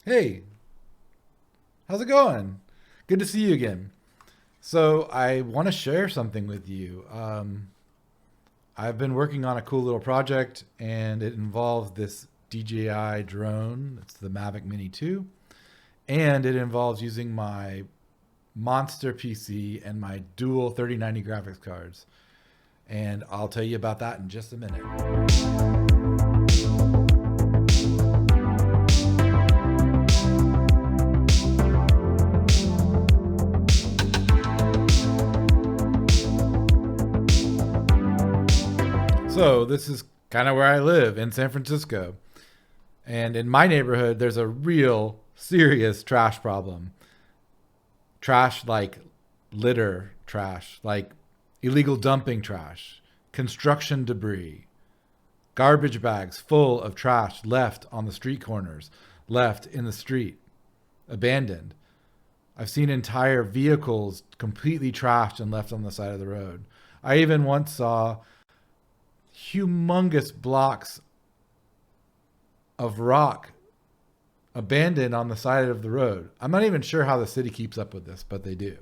Hey, how's it going? Good to see you again. So, I want to share something with you. I've been working on a cool little project, and it involves this DJI drone. It's the Mavic Mini 2. And it involves using my monster PC and my dual 3090 graphics cards. And I'll tell you about that in just a minute. So, this is kind of where I live in San Francisco. And in my neighborhood, there's a real serious trash problem. Trash like litter trash, like illegal dumping trash, construction debris, garbage bags full of trash left on the street corners, left in the street, abandoned. I've seen entire vehicles completely trashed and left on the side of the road. I even once saw humongous blocks of rock abandoned on the side of the road. I'm not even sure how the city keeps up with this, but they do.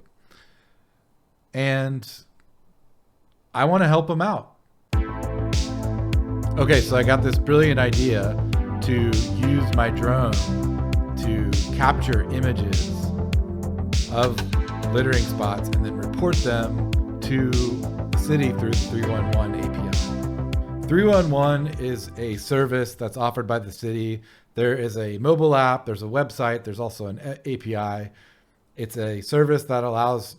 And I want to help them out. Okay, so I got this brilliant idea to use my drone to capture images of littering spots and then report them to the city through the 311 API. 311 is a service that's offered by the city. There is a mobile app, there's a website, there's also an API. It's a service that allows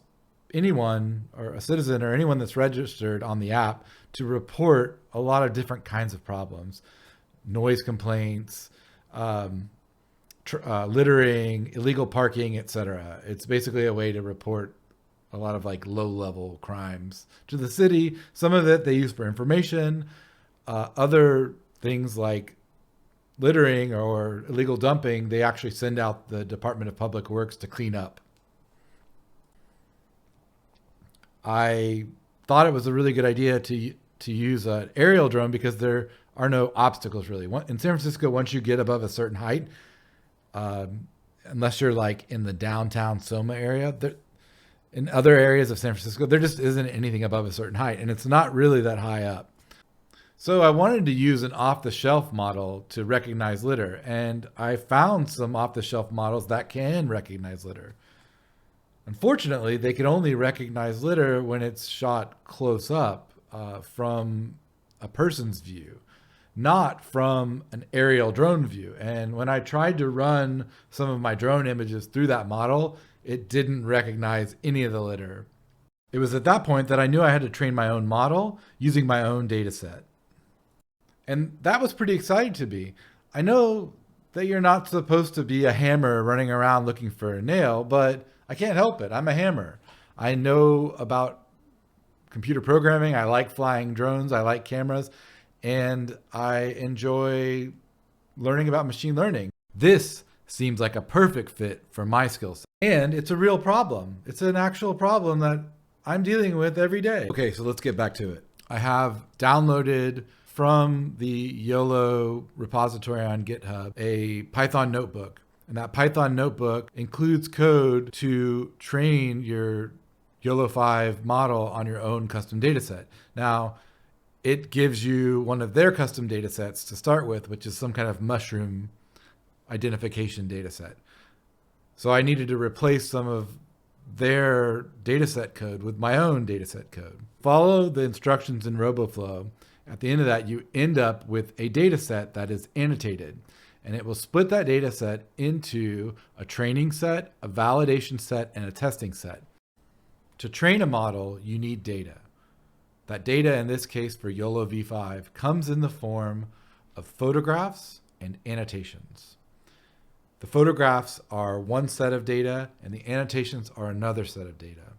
anyone or a citizen or anyone that's registered on the app to report a lot of different kinds of problems, noise complaints, littering, illegal parking, etc. It's basically a way to report a lot of like low-level crimes to the city. Some of it they use for information. Other things like littering or illegal dumping, they actually send out the Department of Public Works to clean up. I thought it was a really good idea to use an aerial drone because there are no obstacles really. In San Francisco, once you get above a certain height, unless you're like in the downtown Soma area, in other areas of San Francisco, there just isn't anything above a certain height, and it's not really that high up. So I wanted to use an off-the-shelf model to recognize litter, and I found some off-the-shelf models that can recognize litter. Unfortunately, they can only recognize litter when it's shot close up from a person's view, not from an aerial drone view. And when I tried to run some of my drone images through that model, it didn't recognize any of the litter. It was at that point that I knew I had to train my own model using my own data set. And that was pretty exciting to me. I know that you're not supposed to be a hammer running around looking for a nail, but I can't help it. I'm a hammer. I know about computer programming. I like flying drones. I like cameras. And I enjoy learning about machine learning. This seems like a perfect fit for my skill set. And it's a real problem. It's an actual problem that I'm dealing with every day. Okay, so let's get back to it. I have downloaded from the YOLO repository on GitHub a Python notebook. And that Python notebook includes code to train your YOLO 5 model on your own custom data set. Now, it gives you one of their custom data sets to start with, which is some kind of mushroom identification data set. So I needed to replace some of their data set code with my own data set code. Follow the instructions in RoboFlow. At the end of that, you end up with a data set that is annotated, and it will split that data set into a training set, a validation set, and a testing set. To train a model, you need data. That data, in this case for YOLO v5, comes in the form of photographs and annotations. The photographs are one set of data, and the annotations are another set of data.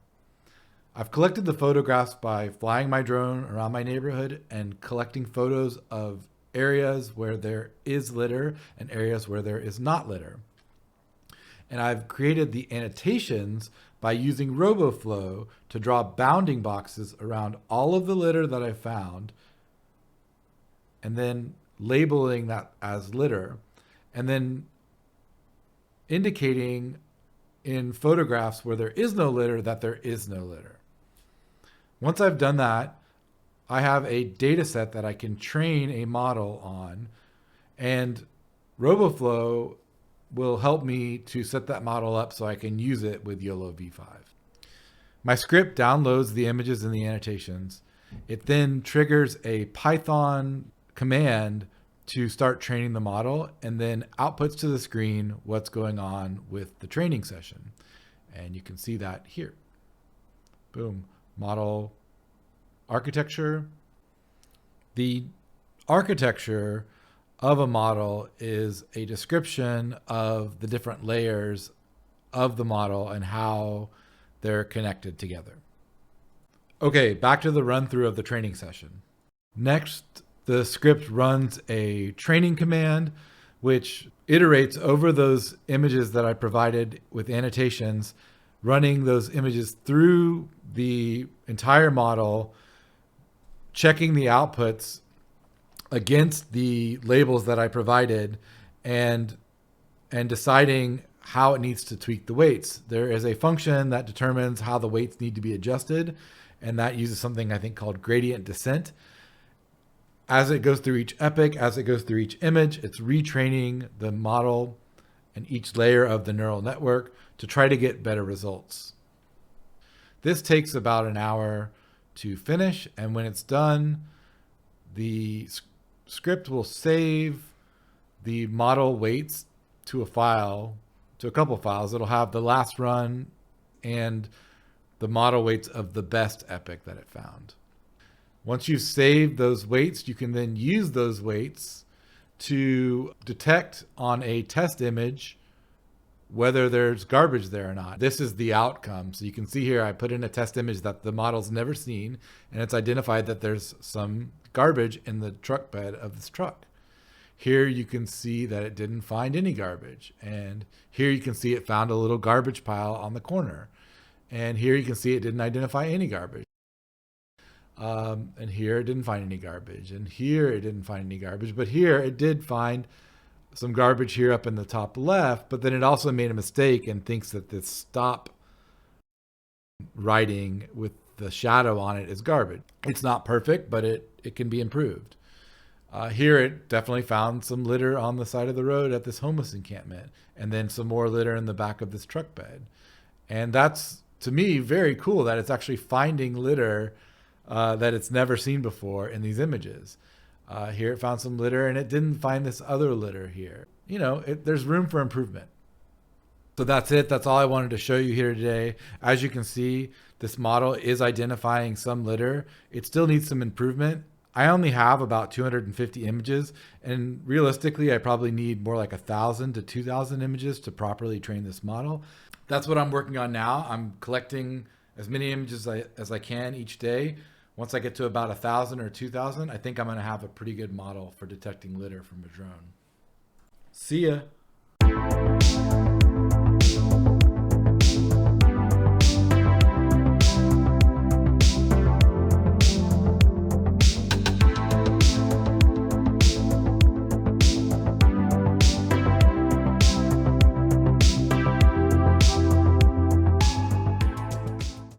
I've collected the photographs by flying my drone around my neighborhood and collecting photos of areas where there is litter and areas where there is not litter. And I've created the annotations by using RoboFlow to draw bounding boxes around all of the litter that I found and then labeling that as litter. And then indicating in photographs where there is no litter that there is no litter. Once I've done that, I have a data set that I can train a model on, and RoboFlow will help me to set that model up so I can use it with YOLO v5. My script downloads the images and the annotations. It then triggers a Python command to start training the model, and then outputs to the screen what's going on with the training session. And you can see that here. Boom. Model architecture. The architecture of a model is a description of the different layers of the model and how they're connected together. Okay, back to the run through of the training session. Next, the script runs a training command, which iterates over those images that I provided with annotations, running those images through the entire model, checking the outputs against the labels that I provided, and deciding how it needs to tweak the weights. There is a function that determines how the weights need to be adjusted, and that uses something I think called gradient descent. As it goes through each epoch, as it goes through each image, it's retraining the model and each layer of the neural network to try to get better results. This takes about an hour to finish, and when it's done, the script will save the model weights to a file, to a couple files. It'll have the last run and the model weights of the best epoch that it found. Once you've saved those weights, you can then use those weights to detect on a test image whether there's garbage there or not. This is the outcome. So you can see here, I put in a test image that the model's never seen, and it's identified that there's some garbage in the truck bed of this truck. Here you can see that it didn't find any garbage. And here you can see it found a little garbage pile on the corner. And here you can see it didn't identify any garbage. And here it didn't find any garbage. And here it didn't find any garbage. But here it did find some garbage here up in the top left. But then it also made a mistake and thinks that this stop writing with the shadow on it is garbage. It's not perfect, but it can be improved. Here it definitely found some litter on the side of the road at this homeless encampment, and then some more litter in the back of this truck bed. And that's, to me, very cool that it's actually finding litter that it's never seen before in these images. Here it found some litter, and it didn't find this other litter here. You know, there's room for improvement. So that's it. That's all I wanted to show you here today. As you can see, this model is identifying some litter. It still needs some improvement. I only have about 250 images, and realistically, I probably need more like 1,000 to 2,000 images to properly train this model. That's what I'm working on now. I'm collecting as many images as I can each day. Once I get to about 1,000 or 2,000, I think I'm going to have a pretty good model for detecting litter from a drone. See ya.